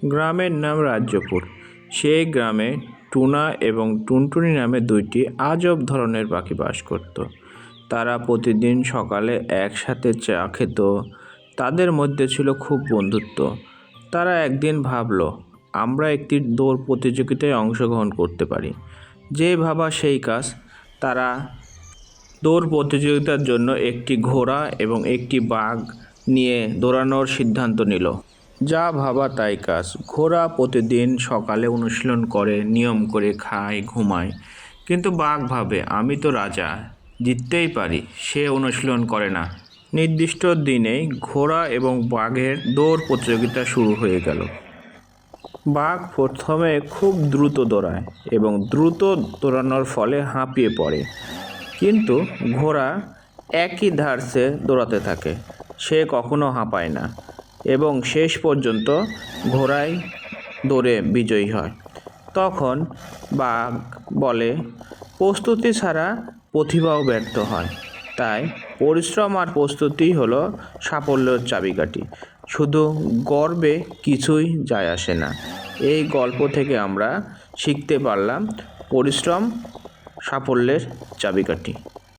গ্রামের নাম রাজ্যপুর। সেই গ্রামে টুনা এবং টুনটুনি নামে দুইটি আজব ধরনের পাখি বাস করত। তারা প্রতিদিন সকালে একসাথে চা খেত। তাদের মধ্যে ছিল খুব বন্ধুত্ব। তারা একদিন ভাবলো, আমরা একটি দৌড় প্রতিযোগিতায় অংশগ্রহণ করতে পারি। যে ভাবা সেই কাজ। তারা দৌড় প্রতিযোগিতার জন্য একটি ঘোড়া এবং একটি বাঘ নিয়ে দৌড়ানোর সিদ্ধান্ত নিল। যা ভাবা তাই কাজ। ঘোড়া প্রতিদিন সকালে অনুশীলন করে, নিয়ম করে খায়, ঘুমায়। কিন্তু বাঘ ভাবে, আমি তো রাজা, জিততেই পারি। সে অনুশীলন করে না। নির্দিষ্ট দিনেই ঘোড়া এবং বাঘের দৌড় প্রতিযোগিতা শুরু হয়ে গেল। বাঘ প্রথমে খুব দ্রুত দৌড়ায় এবং দ্রুত দৌড়ানোর ফলে হাঁপিয়ে পড়ে। কিন্তু ঘোড়া একই ধারাসে দৌড়াতে থাকে। সে কখনো হাঁপায় না এবং শেষ পর্যন্ত ঘোড়াই দৌড়ে বিজয়ী হয়। তখন বাঘ বলে, প্রস্তুতি ছাড়া প্রতিভাও ব্যর্থ হয়। তাই পরিশ্রম আর প্রস্তুতি হলো সাফল্যের চাবিকাঠি। শুধু গর্বে কিছুই যায় আসে না। এই গল্প থেকে আমরা শিখতে পারলাম, পরিশ্রম সাফল্যের চাবিকাঠি।